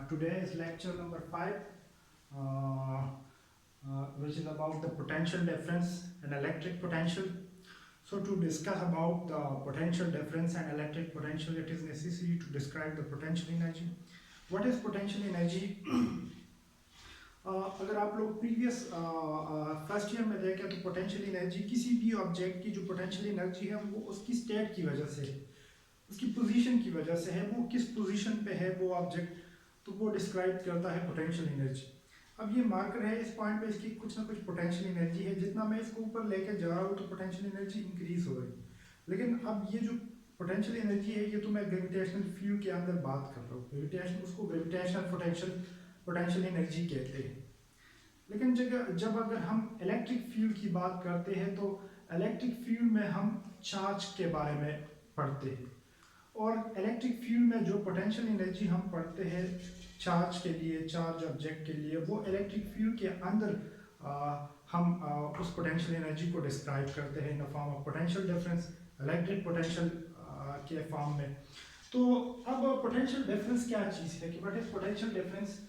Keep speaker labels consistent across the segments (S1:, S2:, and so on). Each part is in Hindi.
S1: Today is lecture number 5, uh, which is about the potential difference and electric potential. So to discuss about the potential difference and electric potential, it is necessary to describe the potential energy. What is potential energy? अगर आप लोग प्रीवियस फर्स्ट ईयर में देखें तो पोटेंशियल एनर्जी किसी भी ऑब्जेक्ट की जो पोटेंशियल एनर्जी है वो उसकी स्टेट की वजह से है, उसकी पोजीशन की वजह से है, वो किस पोजीशन पे है वो ऑब्जेक्ट, तो वो डिस्क्राइब करता है पोटेंशियल एनर्जी। अब ये मार्कर है, इस पॉइंट पे इसकी कुछ ना कुछ पोटेंशियल एनर्जी है, जितना मैं इसको ऊपर लेके जा रहा हूँ तो पोटेंशियल एनर्जी इंक्रीज हो रही है। लेकिन अब ये जो पोटेंशियल एनर्जी है ये तो मैं ग्रेविटेशनल फील्ड के अंदर बात कर रहा हूँ, ग्रेविटेशन, उसको ग्रेविटेशनल पोटेंशियल एनर्जी कहते हैं। लेकिन जब अगर हम इलेक्ट्रिक फील्ड की बात करते हैं तो इलेक्ट्रिक फील्ड में हम चार्ज के बारे में पढ़ते हैं, और इलेक्ट्रिक फील्ड में जो पोटेंशियल एनर्जी हम पढ़ते हैं चार्ज के लिए, चार्ज ऑब्जेक्ट के लिए, वो इलेक्ट्रिक फील्ड के अंदर हम उस पोटेंशियल एनर्जी को डिस्क्राइब करते हैं in the form of potential difference, electric potential के फॉर्म में। तो अब पोटेंशियल डिफरेंस क्या चीज़ है कि what is potential difference?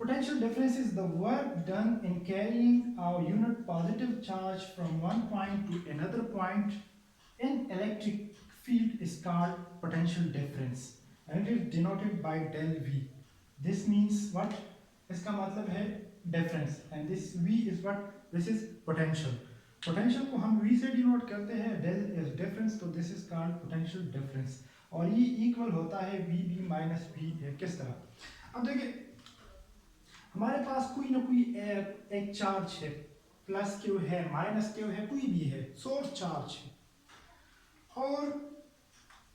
S1: Potential difference is the work done in carrying a unit positive charge from one point to another point in electric field is called potential difference and it is denoted by del V. This means what? इसका मतलब है difference and this V is what? This is potential. Potential को हम V से denote करते हैं, del is difference, तो this is called potential difference और ये equal होता है VB minus V। किस तरह? अब देखिए हमारे पास कोई ना कोई एक चार्ज है, प्लस क्यू है, माइनस क्यू है, कोई भी है, सोर्स चार्ज है, और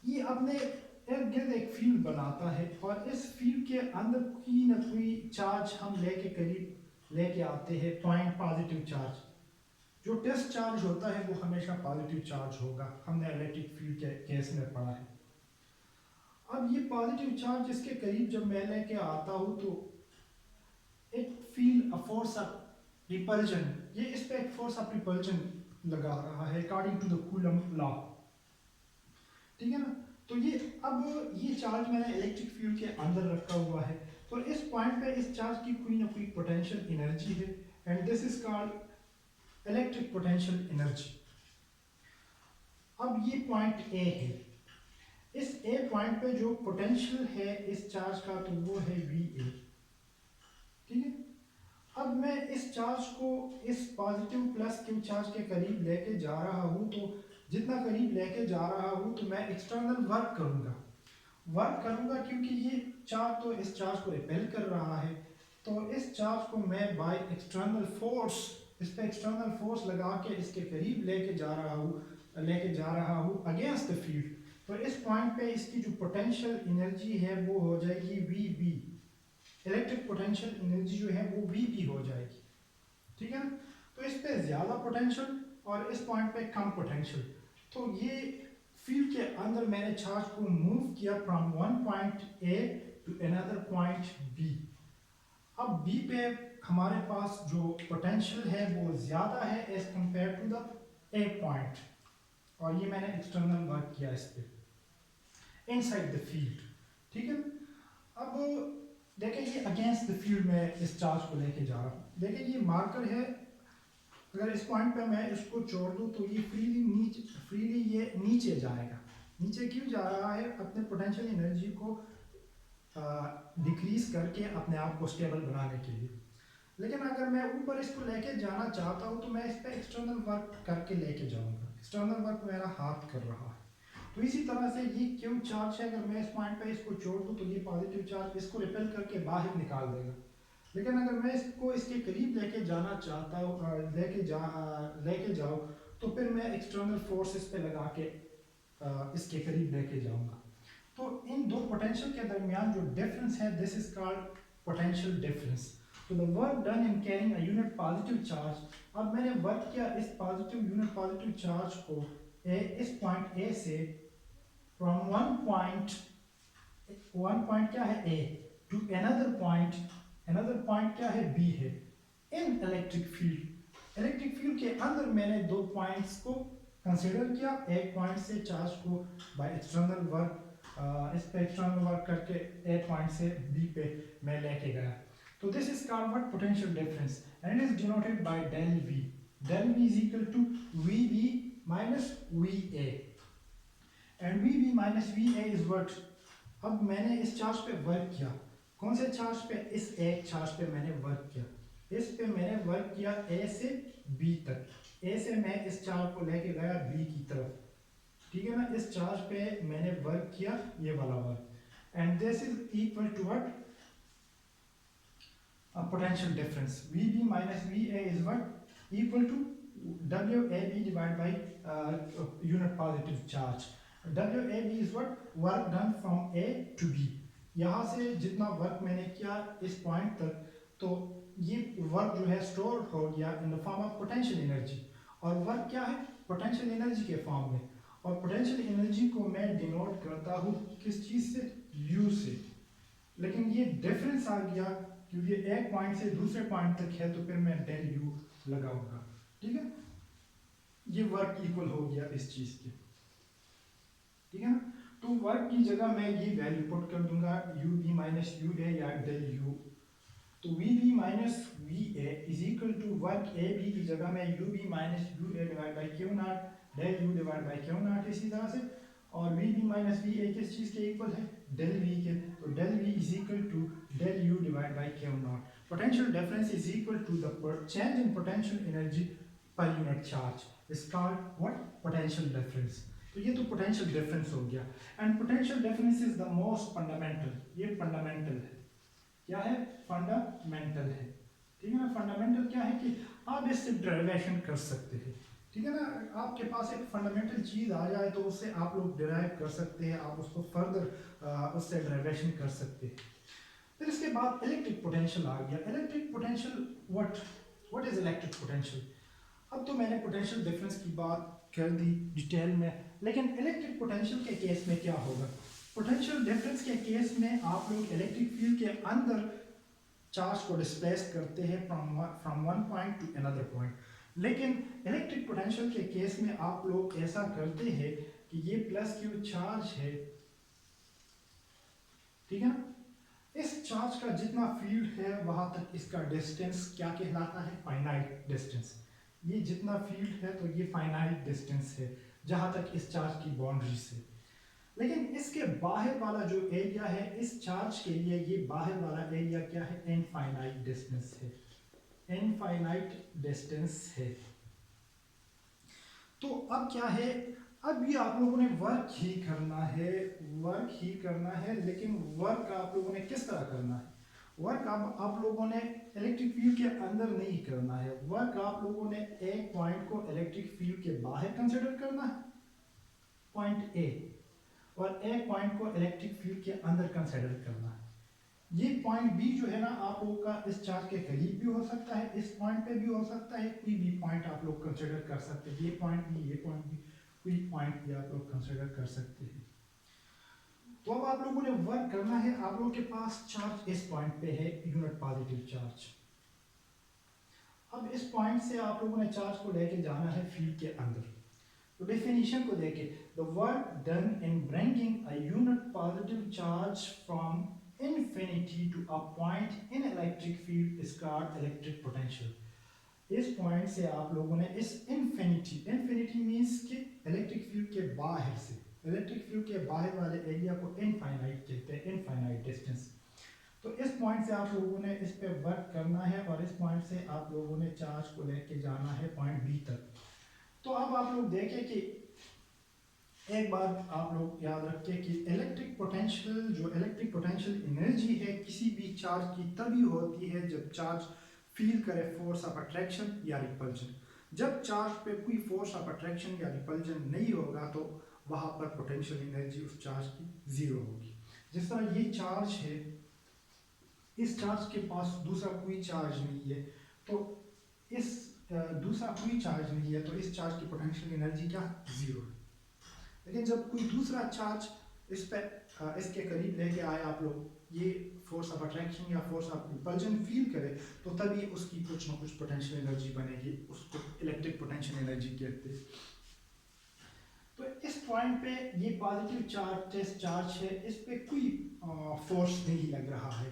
S1: ये अपने इर्द गिर्द एक फील्ड बनाता है और इस फील्ड के अंदर कोई ना कोई चार्ज हम लेके करीब लेके आते हैं, पॉइंट पॉजिटिव चार्ज। जो टेस्ट चार्ज होता है वो हमेशा पॉजिटिव चार्ज होगा, हमने इलेक्ट्रिक फील्ड के केस में पढ़ा है। अब ये पॉजिटिव चार्ज इसके करीब जब मैं लेके आता हूँ तो it feel a force of repulsion, ये इस पे एक force of repulsion लगा रहा है according to the Coulomb law, ठीक है ना। तो ये अब ये चार्ज मैंने इलेक्ट्रिक फील्ड के अंदर रखा हुआ है, तो इस पॉइंट पे इस चार्ज की कोई ना कोई पोटेंशियल एनर्जी है and this is called electric potential energy. अब ये पॉइंट ए है, इस ए पॉइंट पे जो पोटेंशियल है इस चार्ज का तो वो है VA, ठीक है। अब मैं इस चार्ज को इस पॉजिटिव प्लस क्यू चार्ज के करीब लेके जा रहा हूँ, तो जितना करीब लेके जा रहा हूँ तो मैं एक्सटर्नल वर्क करूँगा क्योंकि ये चार्ज तो इस चार्ज को रिपेल कर रहा है, तो इस चार्ज को मैं बाय एक्सटर्नल फोर्स, इस पे एक्सटर्नल फोर्स लगा के इसके करीब लेके जा रहा हूँ अगेंस्ट द फील्ड। तो इस पॉइंट पे इसकी जो पोटेंशियल एनर्जी है वो हो जाएगी VB, इलेक्ट्रिक पोटेंशियल एनर्जी जो है वो VB हो जाएगी, ठीक है ना। तो इस पे ज्यादा पोटेंशियल और इस पॉइंट पे कम पोटेंशियल, तो ये फील्ड के अंदर मैंने चार्ज को मूव किया from one point A to another point B। अब B पे हमारे पास जो पोटेंशियल है वो ज्यादा है as compare to the A point, और ये मैंने एक्सटर्नल वर्क किया इस पे इनसाइड द फील्ड, ठीक है। अब देखिए ये अगेंस्ट द फील्ड में इस चार्ज को लेके जा रहा हूँ, देखिए ये मार्कर है, अगर इस पॉइंट पे मैं इसको छोड़ दूँ तो ये फ्रीली ये नीचे जाएगा। नीचे क्यों जा रहा है? अपने पोटेंशियल एनर्जी को डिक्रीज करके अपने आप को स्टेबल बनाने के लिए। लेकिन अगर मैं ऊपर इसको लेके जाना चाहता हूँ तो मैं इस पर एक्सटर्नल वर्क करके लेके जाऊँगा, एक्सटर्नल वर्क मेरा हाथ कर रहा है। तो इसी तरह से ये क्यू चार्ज है, अगर मैं इस पॉइंट पे इसको छोड़ दूँ तो ये पॉजिटिव चार्ज इसको रिपेल करके बाहर निकाल देगा। लेकिन अगर मैं इसको इसके करीब लेके जाना चाहता हूँ, लेके जाऊँ तो फिर मैं एक्सटर्नल फोर्स इस पे लगा के इसके करीब लेके जाऊँगा। तो इन दो पोटेंशियल के दरमियान जो डिफरेंस है this is called potential difference. तो the work done in carrying a unit positive charge, अब मैंने वर्क किया इस पॉजिटिव यूनिट पॉजिटिव चार्ज को इस पॉइंट A से फ्रॉम वन पॉइंट क्या है A टू अनदर पॉइंट क्या है B है इन इलेक्ट्रिक फील्ड के अंदर मैंने दो पॉइंट्स को कंसीडर किया, एक पॉइंट से चार्ज को बाय एक्सटर्नल वर्क इस पे एक्सटर्नल वर्क करके ए पॉइंट से बी पे मैं लेके गया, तो this is called what potential difference and it is denoted by del V. Del V is equal to V B minus V A and V B minus V A is what. अब मैंने इस चार्ज पे वर्क किया, कौन से चार्ज पे, इस एक चार्ज पे मैंने वर्क किया, इस पे मैंने वर्क किया ए से बी तक, ए से मैं इस चार्ज को लेके गया बी की तरफ, ठीक है ना. इस चार्ज पे मैंने वर्क किया ये वाला work and this is equal to what potential difference. V B minus V A is what equal to W A B divide by unit positive charge. W A B is what work done from A to B. यहाँ से जितना वर्क मैंने किया इस पॉइंट तक, तो ये वर्क जो है स्टोर हो गया in the form of potential energy. और वर्क क्या है, पोटेंशियल एनर्जी के फॉर्म में. और पोटेंशियल एनर्जी को मैं डिनोट करता हूँ किस चीज़ से, U से. लेकिन ये डिफरेंस आ गया क्योंकि एक पॉइंट से दूसरे पॉइंट तक है, तो फिर मैं डेल U लगाऊंगा, ठीक है. ये वर्क इक्वल हो गया इस चीज़ के, ठीक है ना. तो वर्क की जगह मैं ये वैल्यू पुट कर दूंगा U B minus U A या डेल यू. तो V B minus V A is equal to work A B की जगह मैं U B minus U A divide by Q naught del U divide by Q naught इसी तरह से. और V B minus V A किस चीज़ के इक्वल है, डेल वी के. तो del V is equal to del U divide by Q not. Potential difference is equal to the change in potential energy per unit charge is called what potential difference. तो ये तो पोटेंशियल डिफरेंस हो गया. And potential difference is the most fundamental, ये फंडामेंटल है. क्या है, फंडामेंटल है, ठीक है ना. फंडामेंटल क्या है कि आप इससे डेरिवेशन कर सकते हैं, ठीक है ना. आपके पास एक फंडामेंटल चीज़ आ जाए तो उससे आप लोग डिराइव कर सकते हैं, आप उसको फर्दर उससे डेरिवेशन कर सकते हैं. फिर इसके बाद इलेक्ट्रिक पोटेंशियल आ गया. Electric potential what is electric potential. अब तो मैंने पोटेंशियल डिफरेंस की बात कर दी डिटेल में, लेकिन इलेक्ट्रिक पोटेंशियल के केस में क्या होगा. पोटेंशियल डिफरेंस के केस में आप लोग इलेक्ट्रिक फील्ड के अंदर चार्ज को डिस्प्लेस करते हैं from one point two another point. लेकिन इलेक्ट्रिक पोटेंशियल के केस में आप लोग ऐसा करते हैं कि ये प्लस क्यू चार्ज है, ठीक है ना. इस चार्ज का जितना फील्ड है वहां तक इसका डिस्टेंस क्या कहलाता है, फाइनाइट डिस्टेंस. ये जितना फील्ड है तो ये फाइनाइट डिस्टेंस है जहां तक इस चार्ज की बाउंड्री से. लेकिन इसके बाहर वाला जो एरिया है इस चार्ज के लिए, ये बाहर वाला एरिया क्या है, इनफाइनाइट डिस्टेंस है, इनफाइनाइट डिस्टेंस है. तो अब क्या है, अब भी आप लोगों ने वर्क ही करना है, वर्क ही करना है. लेकिन वर्क आप लोगों ने किस तरह करना है, वर्क आप लोगों ने इलेक्ट्रिक फील्ड के अंदर नहीं करना है. वर्क आप लोगों ने एक पॉइंट को इलेक्ट्रिक फील्ड के बाहर कंसिडर करना है, पॉइंट ए, और एक पॉइंट को इलेक्ट्रिक फील्ड के अंदर कंसिडर करना है. ये पॉइंट बी जो है ना आप लोग का इस चार्ज के करीब भी हो सकता है, इस पॉइंट पे भी हो सकता है, कोई भी पॉइंट आप लोग कंसिडर कर सकते हैं. ये पॉइंट भी, ये पॉइंट भी, कोई पॉइंट भी आप लोग कंसिडर कर सकते हैं. तो अब आप लोगों ने वर्क करना है. आप लोगों के पास चार्ज इस पॉइंट पे है, यूनिट पॉजिटिव चार्ज. अब इस पॉइंट से आप लोगों ने चार्ज को लेके जाना है फील्ड के अंदर. तो डेफिनेशन को देखें, the work done in bringing a unit positive charge from infinity to a point in electric field is called electric potential. इस पॉइंट से आप लोगों ने इस infinity means कि इलेक्ट्रिक फील्ड के बाहर से, इलेक्ट्रिक फील्ड के बाहर वाले एरिया को इनफाइनाइट कहते हैं, इनफाइनाइट डिस्टेंस. तो इस पॉइंट से आप लोगों ने इस पे वर्क करना है और इस पॉइंट से आप लोगों ने चार्ज को लेके जाना है पॉइंट बी तक. तो अब आप लोग देखें कि एक बात आप लोग याद रखें कि इलेक्ट्रिक पोटेंशियल एनर्जी है किसी भी चार्ज की तभी होती है जब चार्ज फील करे फोर्स ऑफ अट्रैक्शन या रिपल्जन. जब चार्ज पे कोई फोर्स ऑफ अट्रैक्शन या रिपल्जन नहीं होगा तो वहां पर पोटेंशियल एनर्जी उस चार्ज की जीरो होगी. जिस तरह ये चार्ज है, इस चार्ज के पास दूसरा कोई चार्ज नहीं है, तो इस दूसरा कोई चार्ज नहीं है तो इस चार्ज की पोटेंशियल एनर्जी क्या, जीरो है. लेकिन जब कोई दूसरा चार्ज इस पे इसके करीब लेके आए, आप लोग ये फोर्स ऑफ अट्रैक्शन या फोर्स ऑफ रिपल्जन फील करे, तो तभी उसकी कुछ ना कुछ पोटेंशियल एनर्जी बनेगी, उसको इलेक्ट्रिक पोटेंशियल एनर्जी कहते हैं. तो तो इस पॉइंट पे ये पॉजिटिव चार्ज टेस्ट चार्ज है, इस पे कोई फोर्स नहीं लग रहा है।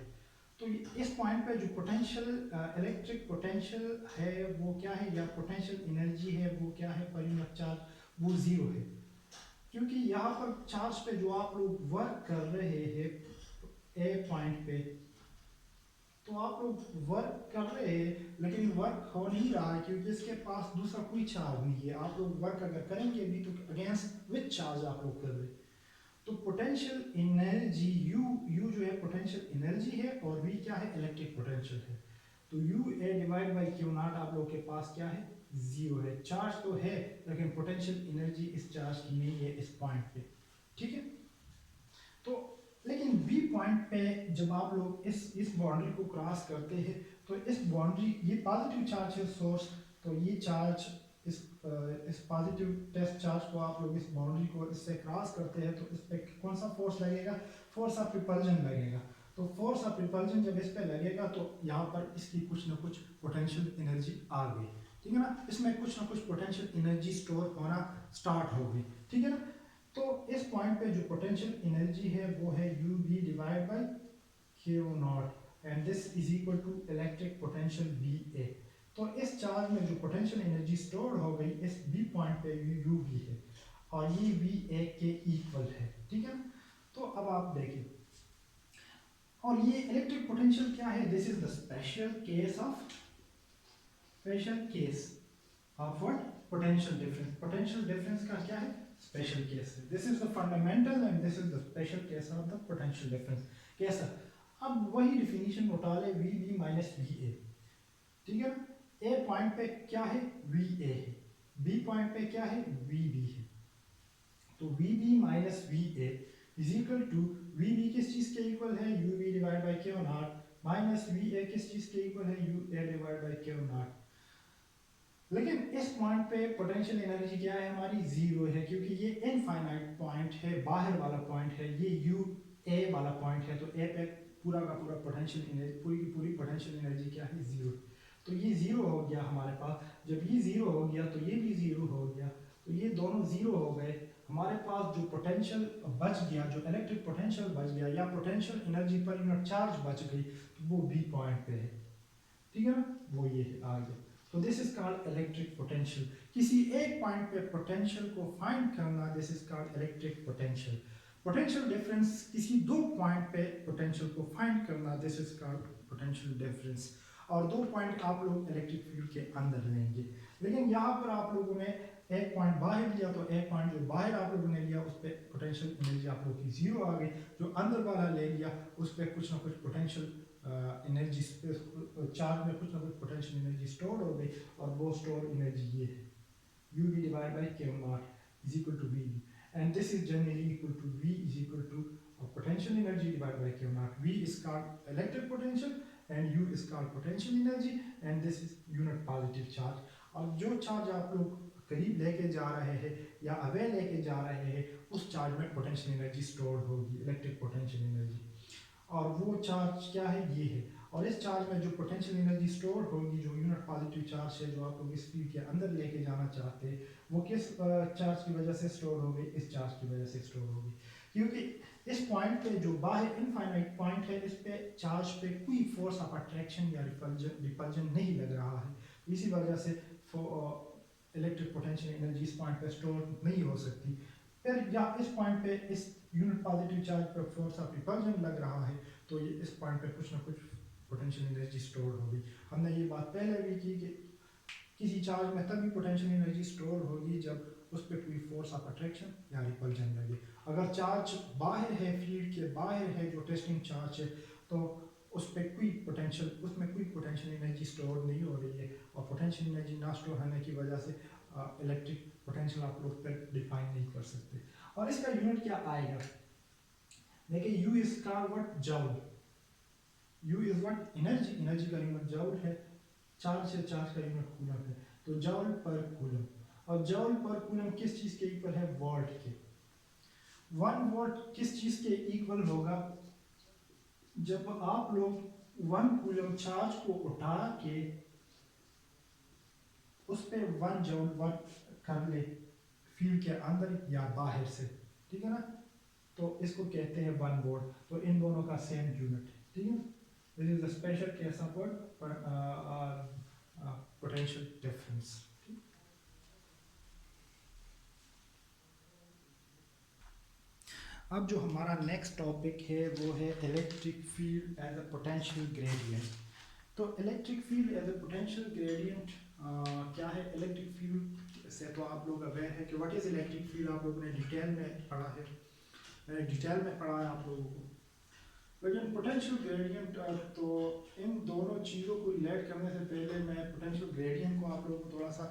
S1: तो इस पॉइंट पे जो पोटेंशियल इलेक्ट्रिक पोटेंशियल है वो क्या है, या पोटेंशियल एनर्जी है वो क्या है पर यूनिट चार्ज, वो जीरो है। क्योंकि यहाँ पर चार्ज पे जो आप लोग वर्क कर रहे हैं ए पॉइंट पे, तो आप लोग वर्क कर रहे हैं लेकिन वर्क हो नहीं रहा है क्योंकि इसके पास दूसरा कोई चार्ज नहीं है। आप लोग वर्क अगर करेंगे भी तो अगेंस्ट विच चार्ज आप लोग कर रहे हैं। तो पोटेंशियल एनर्जी यू जो है पोटेंशियल एनर्जी है और वी क्या है, इलेक्ट्रिक पोटेंशियल है। तो you A divide by Q not आप लोग के पास क्या है, जीरो है। चार्ज तो है लेकिन पोटेंशियल एनर्जी इस चार्ज की नहीं है इस पॉइंट पे, ठीक है। तो लेकिन बी पॉइंट पे जब आप लोग इस बाउंड्री को क्रॉस करते हैं तो इस बाउंड्री, ये पॉजिटिव चार्ज है सोर्स, तो ये चार्ज इस पॉजिटिव टेस्ट चार्ज को आप लोग इस बाउंड्री को इससे क्रॉस करते हैं तो इस पे कौन सा फोर्स लगेगा, फोर्स ऑफ रिपल्जन लगेगा। तो फोर्स ऑफ रिपल्जन जब इस पे लगेगा तो यहाँ पर इसकी कुछ ना कुछ पोटेंशियल एनर्जी आ गई, ठीक है ना। इसमें कुछ ना कुछ पोटेंशियल एनर्जी स्टोर होना स्टार्ट हो गई, ठीक है ना। तो इस पॉइंट पे जो पोटेंशियल एनर्जी है वो है U V divide by Q naught and this is equal to electric potential V A. तो इस चार्ज में जो पोटेंशियल एनर्जी स्टोर हो गई इस बी पॉइंट पे यू वी है और ये वी ए के इक्वल है, ठीक है। तो अब आप देखिए, और ये इलेक्ट्रिक पोटेंशियल क्या है, this is the special case of what, potential difference. Potential difference का क्या है, स्पेशल केस है। This is the fundamental and this is the special case of the potential difference. कैसा, अब वही डिफिनीशन उठा ले, V B minus V A, ठीक है। ए पॉइंट पे क्या है, वी ए है, बी पॉइंट पे क्या है, वी बी है। तो V B minus V A is equal to, V B किस चीज के इक्वल है, U B divide by Q naught, minus V A किस चीज के इक्वल है, U A divide by Q naught. लेकिन इस पॉइंट पे पोटेंशियल एनर्जी क्या है हमारी, जीरो है, क्योंकि ये इनफाइनाइट पॉइंट है, बाहर वाला पॉइंट है, ये यू ए वाला पॉइंट है। तो ए पे पूरा का पूरा पोटेंशियल एनर्जी, पूरी की पूरी पोटेंशियल एनर्जी क्या है, जीरो। तो ये जीरो हो गया हमारे पास। जब ये जीरो हो गया तो ये भी जीरो हो गया, तो ये दोनों जीरो हो गए। हमारे पास जो पोटेंशियल बच गया, जो इलेक्ट्रिक पोटेंशियल बच गया या potential energy per unit charge बच गई, तो वो बी पॉइंट पे है, ठीक है ना, वो ये है आगे। तो this is called electric potential. किसी एक पॉइंट पे पोटेंशियल को फाइंड करना, this is called electric potential. Potential difference, किसी दो पॉइंट पे पोटेंशियल को फाइंड करना, this is called potential difference. और दो पॉइंट आप लोग इलेक्ट्रिक फील्ड के अंदर लेंगे, लेकिन यहाँ पर आप लोगों ने एक पॉइंट बाहर लिया, तो एक पॉइंट जो बाहर आप लोगों ने लिया उस पर पोटेंशियल एनर्जी आप लोगों की जीरो आ गई। जो अंदर वाला ले लिया उस पर कुछ ना कुछ पोटेंशियल एनर्जी, चार्ज में कुछ ना कुछ पोटेंशियल एनर्जी स्टोर हो गई, और वो स्टोर एनर्जी ये है, U V divide by Q naught is equal to V B, and this is generally equal to V is equal to potential energy divide by Q naught. V is called electric potential and U is called potential energy, and this is unit positive charge. और जो चार्ज आप लोग करीब लेके जा रहे हैं या अवे लेके जा रहे हैं, उस चार्ज में पोटेंशियल एनर्जी स्टोर होगी, इलेक्ट्रिक पोटेंशियल एनर्जी। और वो चार्ज क्या है, ये है। और इस चार्ज में जो पोटेंशियल एनर्जी स्टोर होगी, जो यूनिट पॉजिटिव चार्ज है, जो आप लोग इस फील्ड के अंदर लेके जाना चाहते हैं, वो किस चार्ज की वजह से स्टोर होगी, इस चार्ज की वजह से स्टोर होगी। क्योंकि इस पॉइंट पे जो बाहर इनफाइनाइट पॉइंट है, इस पे चार्ज पे कोई फोर्स ऑफ अट्रैक्शन या रिपल्जन नहीं लग रहा है, इसी वजह से इलेक्ट्रिक पोटेंशियल एनर्जी इस पॉइंट पे स्टोर नहीं हो सकती। फिर या इस पॉइंट पे इस यूनिट पॉजिटिव चार्ज पर फोर्स ऑफ रिपल्जन लग रहा है, तो ये इस पॉइंट पे कुछ ना कुछ पोटेंशियल एनर्जी स्टोर होगी। हमने ये बात पहले भी की कि किसी चार्ज में तभी पोटेंशियल एनर्जी स्टोर होगी जब उस पर कोई फोर्स ऑफ अट्रैक्शन या रिपल्जन लगे। अगर चार्ज बाहर है, फील्ड के बाहर है, जो टेस्टिंग चार्ज है, तो उस पर कोई पोटेंशियल, उसमें कोई पोटेंशियल एनर्जी स्टोर नहीं हो रही है, और पोटेंशियल एनर्जी ना स्टोर होने की वजह से इलेक्ट्रिक पोटेंशियल आप लोग पर डिफाइन नहीं कर सकते। और इसका यूनिट क्या आएगा, देखिए यू इज का what, joule. You is what, energy, energy का यूनिट जूल है, चार्ज है, चार्ज का यूनिट कूलम है, तो जूल पर कूलम। और जूल पर कूलम किस चीज के इक्वल है, वोल्ट के। 1 वोल्ट किस चीज के इक्वल होगा, जब आप लोग 1 कूलम चार्ज को उठा के उस पे 1 जूल वर्क कर ले फील्ड के अंदर या बाहर से, ठीक है ना, तो इसको कहते हैं 1 वोल्ट। तो इन दोनों का सेम यूनिट है, ठीक है। This is the special case of potential difference. अब जो हमारा नेक्स्ट टॉपिक है वो है electric field as a potential gradient. तो electric field as a potential gradient क्या है? इलेक्ट्रिक फील्ड से तो आप लोग अवेयर है कि व्हाट इज इलेक्ट्रिक फील्ड, आप लोगों ने डिटेल में पढ़ा है, मैंने डिटेल में पढ़ा है आप लोगों को। लेकिन पोटेंशियल ग्रेडियंट, तो इन दोनों चीज़ों को रिलेट करने से पहले मैं पोटेंशियल ग्रेडियंट को आप लोगों को थोड़ा सा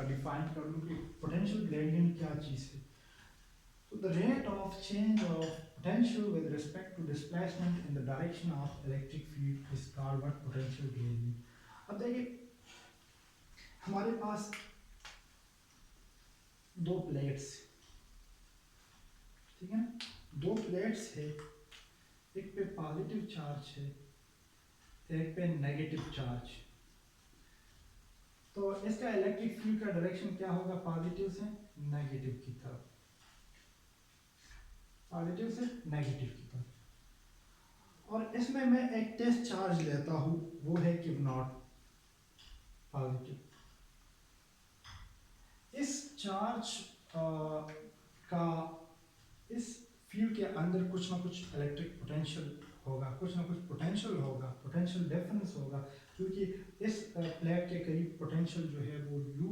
S1: डिफाइन कर लूँ कि पोटेंशियल ग्रेडियंट क्या चीज़ है। So the rate of change of potential with respect to displacement in the direction of electric field is called what? Potential gradient. अब देखिए हमारे पास दो प्लेट्स, ठीक है ना, दो प्लेट्स है, एक पे पॉजिटिव चार्ज है, एक पे नेगेटिव चार्ज। तो इसका इलेक्ट्रिक फील्ड का डायरेक्शन क्या होगा? पॉजिटिव से नेगेटिव की तरफ, पॉजिटिव से नेगेटिव की तरफ। और इसमें मैं एक टेस्ट चार्ज लेता हूं, वो है कि नॉट पॉजिटिव। इस चार्ज का इस फील्ड के अंदर कुछ ना कुछ इलेक्ट्रिक पोटेंशियल होगा, कुछ ना कुछ पोटेंशियल होगा, पोटेंशियल डिफरेंस होगा, क्योंकि इस प्लेट के करीब पोटेंशियल जो है वो यू,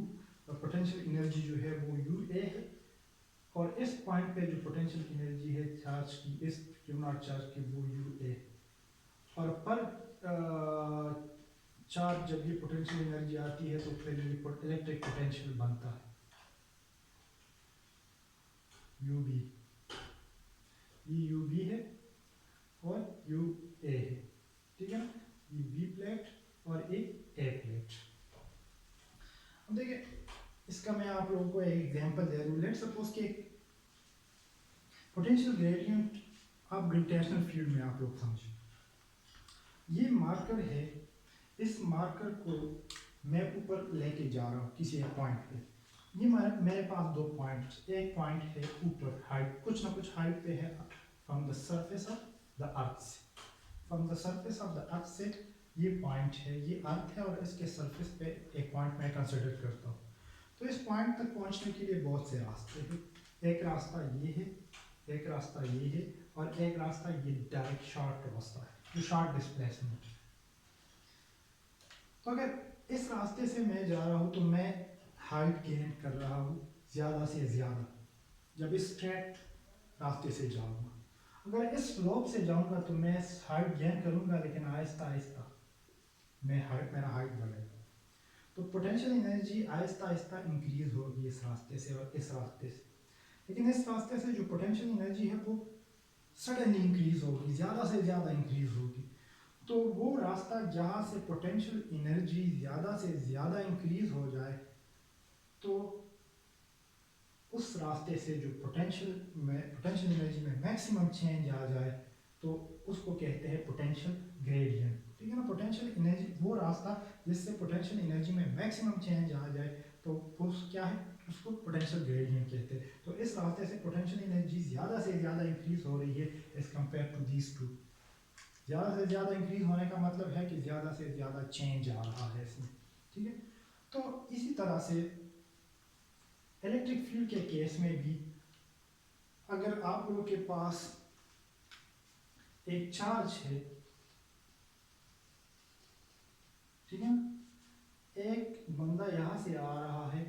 S1: पोटेंशियल एनर्जी जो है वो यू ए है, और इस पॉइंट पे जो पोटेंशियल एनर्जी है चार्ज की, इस क्यू नॉट चार्ज की, वो यू ए। और पर चार्ज जब ये पोटेंशियल एनर्जी आती है तो फिर ये इलेक्ट्रिक पोटेंशियल बनता है यू बी। ये यू बी है और यू ए है, ठीक है ना, ये बी प्लेट और एक ए प्लेट। अब देखिए इसका मैं आप लोगों को एक एग्जांपल दे दूं। लेट्स सपोज कि पोटेंशियल ग्रेडियंट आप ग्रेविटेशनल फील्ड में आप लोग समझे, ये मार्कर है, इस मार्कर को मैं ऊपर लेके जा रहा हूँ किसी एक पॉइंट पे। ये मेरे पास दो पॉइंट्स, एक पॉइंट है ऊपर हाइट, कुछ ना कुछ हाइट पे है, from the surface of the earth से, from the surface of the earth से ये पॉइंट है, ये अर्थ है, और इसके सरफेस पे एक पॉइंट मैं कंसिडर करता हूँ। तो इस पॉइंट तक पहुँचने के लिए बहुत से रास्ते हैं। एक रास्ता ये है, एक रास्ता ये है, और एक रास्ता ये डायरेक्ट शॉर्ट रास्ता है, जो शॉर्ट डिस्प्लेसमेंट है। तो अगर इस रास्ते से मैं जा रहा हूँ तो मैं हाइट गेन कर रहा हूँ ज़्यादा से ज़्यादा जब इस स्ट्रेट रास्ते से जाऊँगा। अगर इस स्लोप से जाऊँगा तो मैं हाइट गेन करूँगा, लेकिन आहिस्ता आहिस्ता मेरा हाइट बढ़ेगा। तो potential energy Aahista Aahista increase होगी इस रास्ते से और इस रास्ते से। लेकिन इस रास्ते से जो पोटेंशियल एनर्जी है वो सडनली इंक्रीज होगी, ज़्यादा से ज़्यादा इंक्रीज होगी। तो वो रास्ता जहाँ से पोटेंशियल एनर्जी ज़्यादा से ज़्यादा इंक्रीज हो जाए, तो उस रास्ते से जो पोटेंशियल एनर्जी में मैक्सिमम चेंज आ जाए, तो उसको कहते हैं पोटेंशियल ग्रेडियंट, ठीक है ना। पोटेंशियल एनर्जी वो रास्ता जिससे पोटेंशियल एनर्जी में मैक्सिमम चेंज आ जाए, तो उस क्या है, उसको पोटेंशियल ग्रेडियंट कहते हैं। तो इस रास्ते से पोटेंशियल एनर्जी ज़्यादा से ज़्यादा इंक्रीज हो रही है as compare to these two. ज़्यादा से ज़्यादा इंक्रीज होने का मतलब है कि ज़्यादा से ज़्यादा चेंज आ रहा है इसमें, ठीक है। तो इसी तरह से इलेक्ट्रिक फील्ड के केस में भी अगर आप लोगों के पास एक चार्ज है, ठीक है, एक बंदा यहाँ से आ रहा है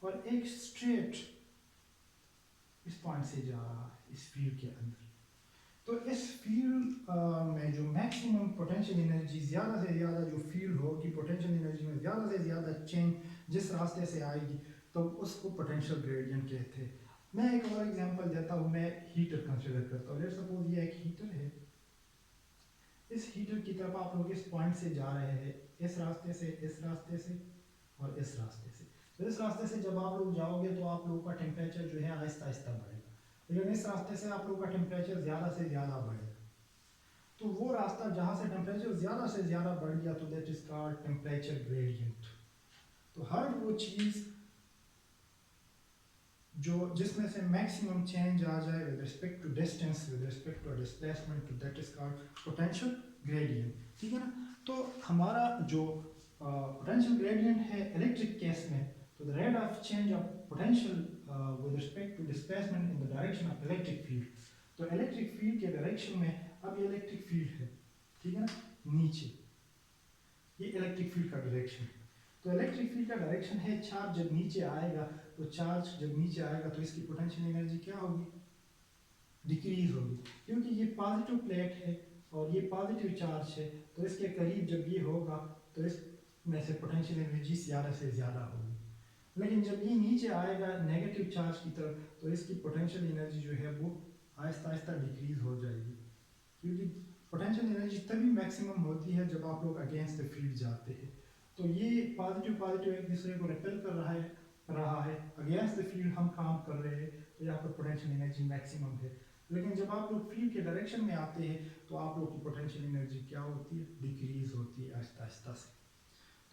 S1: और एक स्ट्रेट इस पॉइंट से जा रहा है इस फील्ड के अंदर, तो इस फील्ड में जो मैक्सिमम पोटेंशियल एनर्जी, ज़्यादा से ज़्यादा जो फील्ड होगी, पोटेंशियल एनर्जी में ज़्यादा से ज़्यादा चेंज जिस रास्ते से आएगी, तो उसको पोटेंशियल ग्रेडियंट कहते हैं। मैं एक और एग्जांपल देता हूँ, मैं हीटर कंसिडर करता हूँ। लेट्स सपोज ये एक हीटर है, इस हीटर की तरफ आप लोग इस पॉइंट से जा रहे हैं, इस रास्ते से, इस रास्ते से और इस रास्ते से। तो इस रास्ते से जब आप लोग जाओगे तो आप लोगों का टेम्परेचर जो है आहिस्ता आहिस्ता बढ़ेगा, लेकिन इस रास्ते से आप लोगों का टेम्परेचर ज़्यादा से ज़्यादा बढ़ेगा। तो वो रास्ता जहाँ से टेम्परेचर ज़्यादा से ज़्यादा बढ़ गया, तो that is called temperature gradient. तो हर वो चीज़ जो जिसमें से मैक्सिमम चेंज आ जाए with respect to distance, with respect to displacement, तो that is called potential gradient. ठीक है ना। तो हमारा जो पोटेंशियल ग्रेडियंट है इलेक्ट्रिक केस में, तो the rate of change of potential with respect to displacement in the direction of electric field. तो इलेक्ट्रिक फील्ड के डायरेक्शन में, अब ये इलेक्ट्रिक फील्ड है, ठीक है ना, नीचे ये इलेक्ट्रिक फील्ड का डायरेक्शन है। तो इलेक्ट्रिक फील्ड का डायरेक्शन है, चार्ज जब नीचे आएगा, तो चार्ज जब नीचे आएगा तो इसकी पोटेंशियल एनर्जी क्या होगी, डिक्रीज होगी, क्योंकि ये पॉजिटिव प्लेट है और ये पॉजिटिव चार्ज है, तो इसके करीब जब ये होगा तो इसमें से पोटेंशियल एनर्जी ज़्यादा से ज़्यादा होगी। लेकिन जब ये नीचे आएगा नेगेटिव चार्ज की तरफ, तो इसकी पोटेंशियल एनर्जी जो है वो आहिस्ता आहिस्ता डिक्रीज हो जाएगी, क्योंकि पोटेंशियल एनर्जी तभी मैक्सिमम होती है जब आप लोग अगेंस्ट द फील्ड जाते हैं। तो ये पॉजिटिव पॉजिटिव एक दूसरे को रिपेल कर रहा है अगेंस्ट द फील्ड हम काम कर रहे हैं, तो यहाँ पर पोटेंशियल एनर्जी मैक्सिमम है। लेकिन जब आप लोग फील्ड के डायरेक्शन में आते हैं तो आप लोग की पोटेंशियल एनर्जी क्या होती है, डिक्रीज होती है आहिस्ता आहिस्ता से।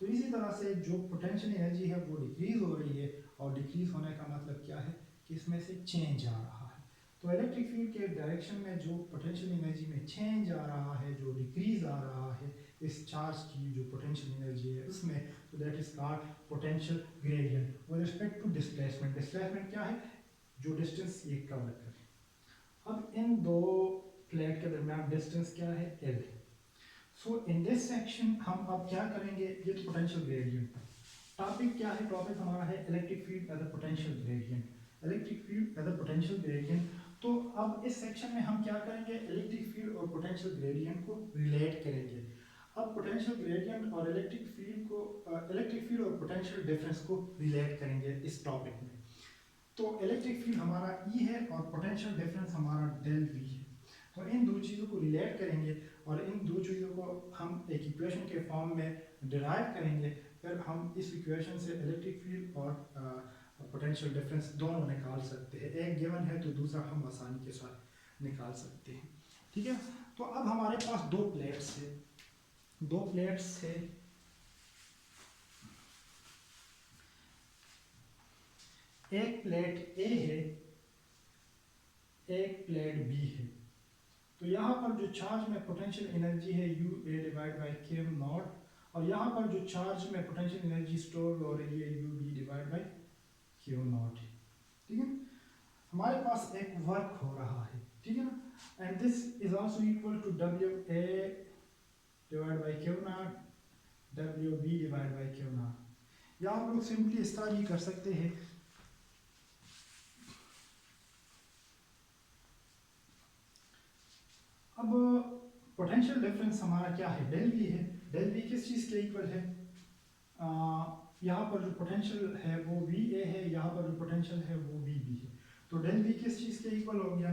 S1: तो इसी तरह से जो पोटेंशियल एनर्जी है वो डिक्रीज हो रही है, और डिक्रीज होने का मतलब क्या है कि इसमें से चेंज आ रहा है। तो इलेक्ट्रिक फील्ड के डायरेक्शन में जो पोटेंशियल एनर्जी में चेंज आ रहा है, जो डिक्रीज आ रहा है इस चार्ज की जो पोटेंशियल एनर्जी है उसमें, तो that is called potential gradient with respect to displacement. Displacement क्या है, जो डिस्टेंस ये कवर करे। अब इन दो प्लेट के दरमियान डिस्टेंस क्या है, L। So in this section हम अब क्या करेंगे, ये तो पोटेंशियल ग्रेडियंट। टॉपिक क्या है, टॉपिक हमारा है electric field as a potential gradient. Electric field as a potential gradient. तो अब इस सेक्शन में हम क्या करेंगे, इलेक्ट्रिक फील्ड और पोटेंशियल ग्रेडियंट को रिलेट करेंगे। अब पोटेंशियल ग्रेडियंट और इलेक्ट्रिक फील्ड को, इलेक्ट्रिक फील्ड और पोटेंशियल डिफरेंस को रिलेट करेंगे इस टॉपिक में। तो इलेक्ट्रिक फील्ड हमारा E है और पोटेंशियल डिफरेंस हमारा डेल V है। तो इन दो चीज़ों को रिलेट करेंगे और इन दो चीज़ों को हम एक इक्वेशन के फॉर्म में डिराइव करेंगे। फिर हम इस इक्वेशन से इलेक्ट्रिक फील्ड और पोटेंशियल डिफरेंस दोनों निकाल सकते हैं। एक गिवन है तो दूसरा हम आसानी के साथ निकाल सकते हैं। ठीक है। तो अब हमारे पास दो प्लेट्स है, दो प्लेट्स है, एक प्लेट A है, एक प्लेट B है। तो यहाँ पर जो चार्ज में पोटेंशियल एनर्जी है UA divide by Q not, और यहाँ पर जो चार्ज में पोटेंशियल एनर्जी स्टोर हो रही है UB divide by Q not है। ठीक है। हमारे पास एक वर्क हो रहा है, ठीक है ना, and this is also equal to WA divide by Q naught, WB divide by Q naught. या आप लोग सिंपली इस तरह भी कर सकते हैं, अब पोटेंशियल डिफरेंस हमारा क्या है, डेल वी है। डेल वी किस चीज़ के इक्वल है, यहाँ पर जो पोटेंशियल है वो VA है, यहाँ पर जो पोटेंशियल है वो VB है। तो डेल वी किस चीज़ के इक्वल हो गया,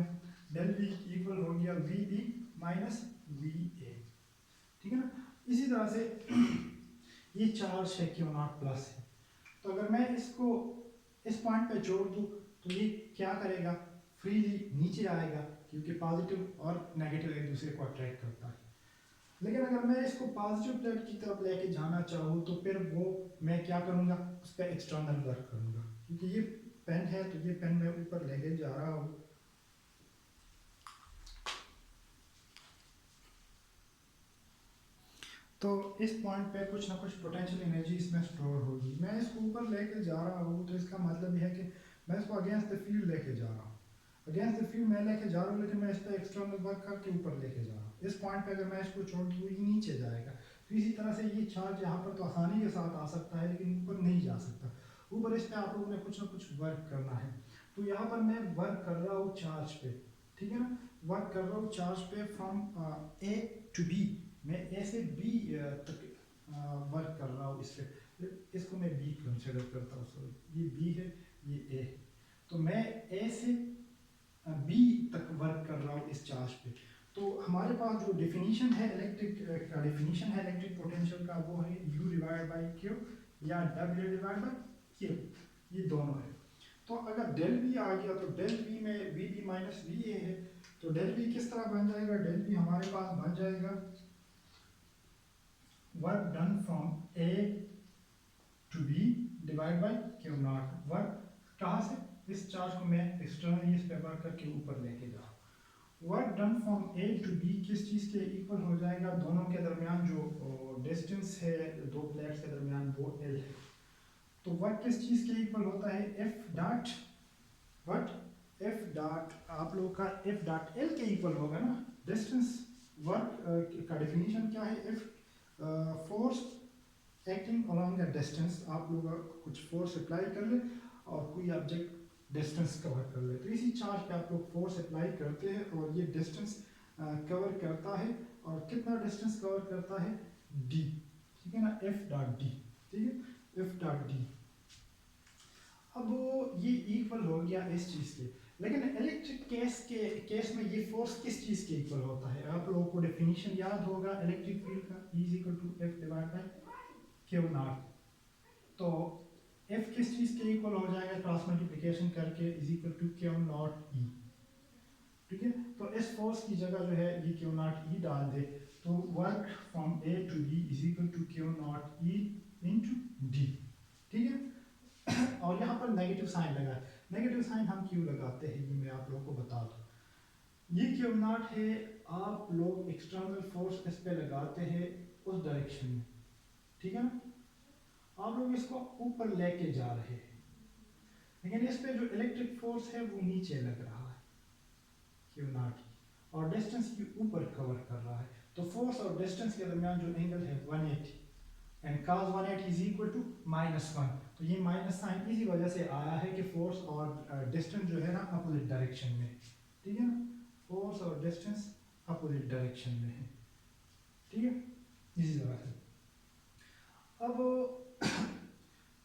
S1: डेल वी इक्वल हो गया VB माइनस VA। ठीक है ना। इसी तरह से ये चार्ज है Q नॉट प्लस है, तो अगर मैं इसको इस पॉइंट पे जोड़ दूँ तो ये क्या करेगा, फ्रीली नीचे आएगा, क्योंकि पॉजिटिव और नेगेटिव एक दूसरे को अट्रैक्ट करता है। लेकिन अगर मैं इसको पॉजिटिव प्लेट की तरफ लेके जाना चाहूँ तो फिर वो मैं क्या करूँगा, उस पर एक्सटर्नल वर्क करूँगा, क्योंकि ये पेन है तो ये पेन मैं ऊपर लेके जा रहा हूँ। तो इस पॉइंट पे कुछ ना कुछ पोटेंशियल एनर्जी इसमें स्टोर होगी। मैं इसको ऊपर लेके जा रहा हूँ तो इसका मतलब यह है कि मैं इसको अगेंस्ट द फील्ड लेके जा रहा हूँ, अगेंस्ट द फील्ड मैं लेके जा रहा हूँ, लेकिन मैं इस पर एक्सटर्नल वर्क करके ऊपर लेके जा रहा हूँ। इस पॉइंट पे अगर मैं इसको छोड़ दूँ ये नीचे जाएगा। तो इसी तरह से ये चार्ज यहाँ पर तो आसानी के साथ आ सकता है, लेकिन ऊपर नहीं जा सकता। ऊपर इस पर आप लोगों ने कुछ ना कुछ वर्क करना है। तो यहाँ पर मैं वर्क कर रहा हूँ चार्ज पे, ठीक है ना, वर्क कर रहा हूँ चार्ज पे फ्रॉम A टू B। मैं A से B तक वर्क कर रहा हूँ इस पे, इसको मैं B कंसिडर करता हूँ। सॉरी ये B है, ये A है। तो मैं A से B तक वर्क कर रहा हूँ इस चार्ज पे। तो हमारे पास जो डेफिनेशन है इलेक्ट्रिक का, डेफिनेशन है इलेक्ट्रिक पोटेंशियल का, वो है U डिवाइड बाई Q या W डिवाइड बाई Q, ये दोनों है। तो अगर डेल V आ गया तो डेल V में VB माइनस VA है, तो डेल V किस तरह बन जाएगा, डेल V हमारे पास बन जाएगा work done from A to B divide by Q naught. Work कहाँ से, इस चार्ज को मैं एक्सटर्नली इस पे वर्क करके ऊपर लेके जाऊँ, work done from A to B किस चीज़ के इक्वल हो जाएगा, दोनों के दरमियान जो डिस्टेंस है दो प्लेट्स के दरमियान वो एल है, तो वर्क किस चीज़ के इक्वल होता है, F dot what, F dot आप लोगों का एफ डॉट एल के इक्वल होगा ना, डिस्टेंस वर्क का डेफिनेशन क्या है, F force acting along a distance, आप लोग कुछ फोर्स अप्लाई कर ले और कोई ऑब्जेक्ट डिस्टेंस कवर कर ले, तो इसी चार्ज पे आप लोग फोर्स अप्लाई करते हैं और ये डिस्टेंस कवर करता है, और कितना डिस्टेंस कवर करता है, डी, ठीक है ना, एफ डॉट डी, ठीक है, एफ डॉट डी। अब ये इक्वल हो गया इस चीज़ के, लेकिन इलेक्ट्रिक केस में ये फोर्स किस चीज़ के इक्वल होता है, आप लोगों को डेफिनेशन याद होगा इलेक्ट्रिक फील्ड का, E is equal to F divide by Q naught, तो एफ किस चीज़ के इक्वल हो जाएगा, क्रॉस मल्टीप्लिकेशन करके is equal to Q naught E, ठीक है, तो इस फोर्स की जगह जो है ये क्यू नॉट ई डाल दे, तो work from A to B is equal to Q naught E into D, ठीक है। और यहाँ पर नेगेटिव साइन लगा है, नेगेटिव साइन हम क्यों लगाते हैं ये मैं आप लोगों को बता दूँ, ये क्यू नॉट है, आप लोग एक्सटर्नल फोर्स इस पे लगाते हैं उस डायरेक्शन में, ठीक है ना, आप लोग इसको ऊपर लेके जा रहे हैं, लेकिन इस पे जो इलेक्ट्रिक फोर्स है वो नीचे लग रहा है क्यू नॉट, और डिस्टेंस के ऊपर कवर कर रहा है, तो फोर्स और डिस्टेंस के दरमियान जो एंगल है 180 and cos 180 is equal to -1, तो ये माइनस साइन इसी वजह से आया है कि फोर्स और डिस्टेंस जो है ना अपोजिट डायरेक्शन में, ठीक है ना, फोर्स और डिस्टेंस अपोजिट डायरेक्शन में है, ठीक है, इसी वजह से। अब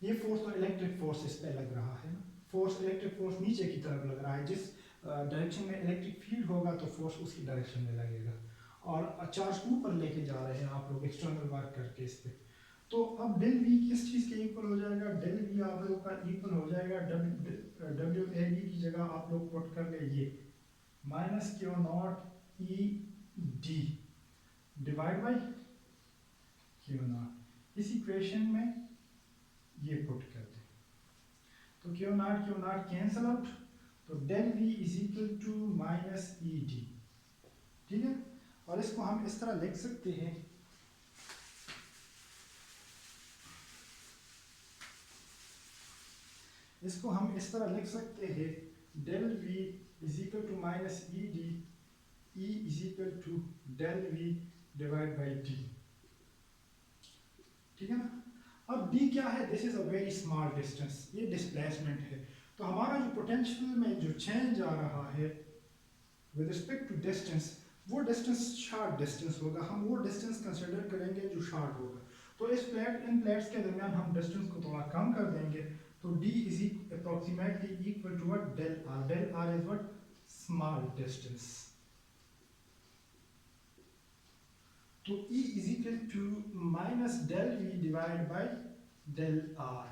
S1: ये फोर्स तो इलेक्ट्रिक फोर्स इस पे लग रहा है ना, फोर्स इलेक्ट्रिक फोर्स नीचे की तरफ लग रहा है, जिस डायरेक्शन में इलेक्ट्रिक फील्ड होगा तो फोर्स उसी डायरेक्शन में लगेगा, और चार्ज ऊपर लेके जा रहे हैं आप लोग एक्सटर्नल वर्क करके इस पे, तो अब डेल वी किस चीज़ के इक्वल हो जाएगा, डेल वी आप लोग का इक्वल हो जाएगा डब्ल्यू ए डी की जगह आप लोग पुट कर ले ये minus Q naught E D divide by Q naught, इस इक्वेशन में ये पुट कर दे, तो क्यू नॉट कैंसल आउट, तो del V is equal to minus E D, ठीक है, और इसको हम इस तरह लिख सकते हैं, इसको हम इस तरह लिख सकते हैं, del V is equal to minus E D, E is equal to del V divide by D, ठीक है ना। अब डी क्या है, this is a very small distance, ये डिस्प्लेसमेंट है, तो हमारा जो पोटेंशियल में जो चेंज आ रहा है विद रिस्पेक्ट टू डिस्टेंस, वो डिस्टेंस शॉर्ट डिस्टेंस होगा, हम वो डिस्टेंस कंसिडर करेंगे जो शॉर्ट होगा, तो इस इन प्लेट्स के दरमियान हम डिस्टेंस को थोड़ा कम कर देंगे, तो d is approximately equal to what, del r is what, small distance, तो E is equal to minus del V divided by del R,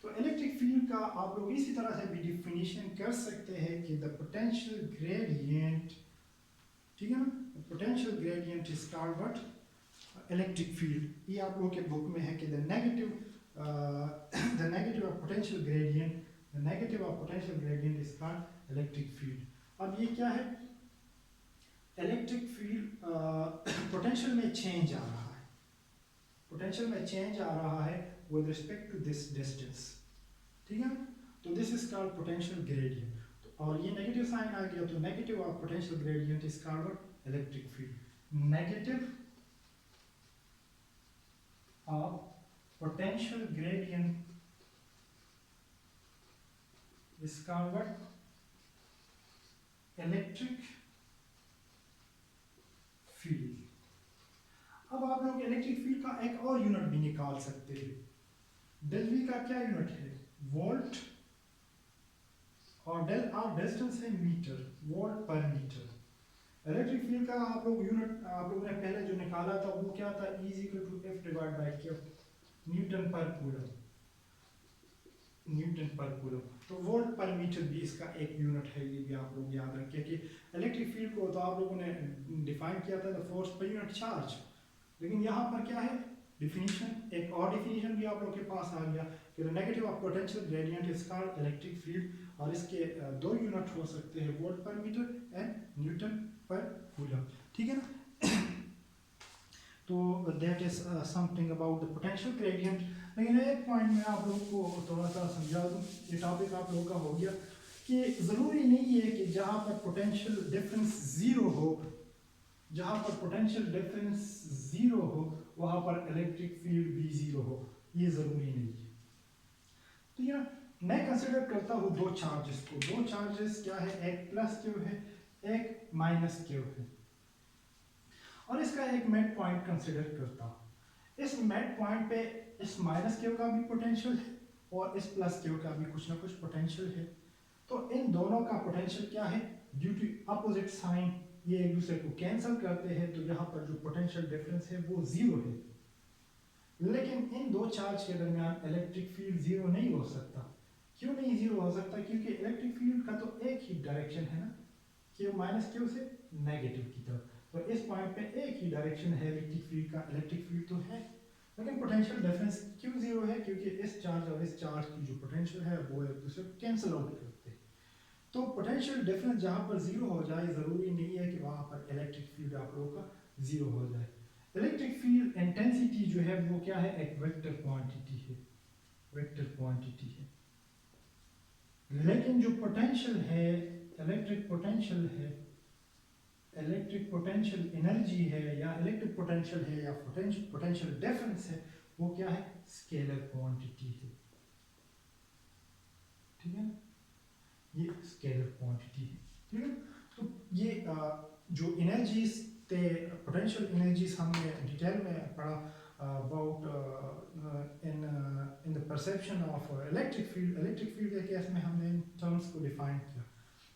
S1: तो इलेक्ट्रिक फील्ड का आप लोग इसी तरह से भी डिफिनीशन कर सकते हैं कि द पोटेंशियल ग्रेडियंट, ठीक है ना, potential gradient is called what, electric field, ये आप लोगों के बुक में है कि the negative of potential gradient, the negative of potential gradient is called electric field. अब ये क्या है, इलेक्ट्रिक फील्ड पोटेंशियल में चेंज आ रहा है, पोटेंशियल में चेंज आ रहा है with respect to this distance, ठीक है, तो this is called potential gradient, और ये नेगेटिव साइन आ गया, तो negative of potential gradient is called electric field, negative of potential gradient is called what, electric field। अब आप लोग इलेक्ट्रिक फील्ड का एक और यूनिट भी निकाल सकते हैं, डेल वी का क्या यूनिट है, वोल्ट, और डेल आर डिस्टेंस है metre, volt per metre. Electric field का आप लोग यूनिट आप लोगों ने पहले जो निकाला था वो क्या था, E is equal to F divide by Q, newton per coulomb, newton per coulomb, तो वोल्ट पर मीटर भी इसका एक यूनिट है, ये भी आप लोग याद रखें कि इलेक्ट्रिक फील्ड को तो आप लोगों ने डिफाइन किया था द फोर्स पर यूनिट चार्ज, लेकिन यहाँ पर क्या है, डिफिनीशन, एक और डिफिनीशन भी आप लोग के पास आ गया कि the negative of potential gradient is called electric field, और इसके दो यूनिट हो सकते हैं, volt per metre and Newton per coulomb, ठीक है ना। तो that is something about the potential gradient. लेकिन एक पॉइंट मैं आप लोग को थोड़ा सा समझा दूँ, ये टॉपिक आप लोगों का हो गया कि ज़रूरी नहीं है कि जहाँ पर पोटेंशियल डिफरेंस ज़ीरो हो, जहाँ पर पोटेंशियल डिफरेंस ज़ीरो हो वहाँ पर इलेक्ट्रिक फील्ड भी ज़ीरो हो, ये ज़रूरी नहीं है। तो यार मैं कंसिडर करता हूँ दो चार्जेस को, दो चार्जेस क्या है, एक प्लस क्यू है, एक माइनस क्यू है, और इसका एक मिड पॉइंट कंसिडर करता हूँ। इस मिड पॉइंट पे इस माइनस क्यू का भी पोटेंशियल है और इस प्लस क्यू का भी कुछ ना कुछ पोटेंशियल है। तो इन दोनों का पोटेंशियल क्या है, ड्यू टू अपोजिट साइन ये एक दूसरे को कैंसिल करते हैं, तो यहाँ पर जो पोटेंशियल डिफरेंस है वो जीरो है। लेकिन इन दो चार्ज के दरमियान इलेक्ट्रिक फील्ड जीरो नहीं हो सकता। क्यों नहीं जीरो हो सकता, क्योंकि इलेक्ट्रिक फील्ड का तो एक ही डायरेक्शन है ना, क्यू माइनस क्यू से नेगेटिव की तरफ। तो इस पॉइंट पे एक ही डायरेक्शन है इलेक्ट्रिक फील्ड का, इलेक्ट्रिक फील्ड तो है, लेकिन पोटेंशियल डिफरेंस क्यों जीरो है, क्योंकि इस चार्ज और इस चार्ज की जो पोटेंशियल है वो एक दूसरे को कैंसिल आउट करते हैं। तो पोटेंशियल डिफरेंस जहाँ पर जीरो हो जाए, ज़रूरी नहीं है कि वहाँ पर इलेक्ट्रिक फील्ड आप लोगों का जीरो हो जाए। इलेक्ट्रिक फील्ड इंटेंसिटी जो है वो क्या है, एक वेक्टर क्वांटिटी है, वेक्टर क्वांटिटी है। लेकिन जो पोटेंशियल है, इलेक्ट्रिक पोटेंशियल है, इलेक्ट्रिक पोटेंशियल एनर्जी है या इलेक्ट्रिक पोटेंशियल है या पोटेंशियल डिफरेंस है, वो क्या है, स्केलर क्वांटिटी है, ठीक है, ये स्केलर क्वांटिटी है, ठीक है। तो ये जो एनर्जीज थे, पोटेंशियल एनर्जीज हमने डिटेल में पढ़ा about in the perception of electric field. Electric field के केस में हमने इन टर्म्स को डिफाइन किया।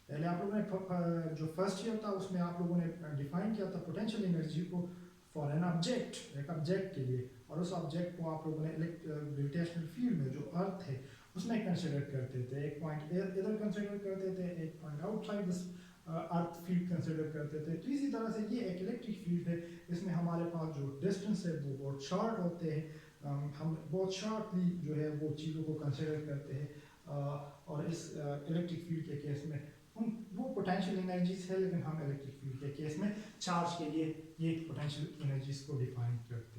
S1: पहले आप लोगों ने जो फर्स्ट ईयर था उसमें आप लोगों ने डिफाइन किया था पोटेंशियल एनर्जी को फॉर एन ऑब्जेक्ट, एक ऑब्जेक्ट के लिए, और उस ऑब्जेक्ट को आप लोगों ने ग्रेविटेशनल फील्ड में जो अर्थ है उसमें कंसिडर करते थे, एक पॉइंट इधर कंसिडर करते थे, एक point outside this earth field consider करते थे। तो इसी तरह से ये एक इलेक्ट्रिक फील्ड है, इसमें हमारे पास जो डिस्टेंस है वो बहुत शॉर्ट होते हैं, हम बहुत शॉर्टली जो है वो चीज़ों को कंसिडर करते हैं। और इस इलेक्ट्रिक फील्ड के केस में वो पोटेंशियल एनर्जीज है, लेकिन हम इलेक्ट्रिक फील्ड के केस में चार्ज के लिए ये पोटेंशियल एनर्जीज को डिफाइन करते हैं।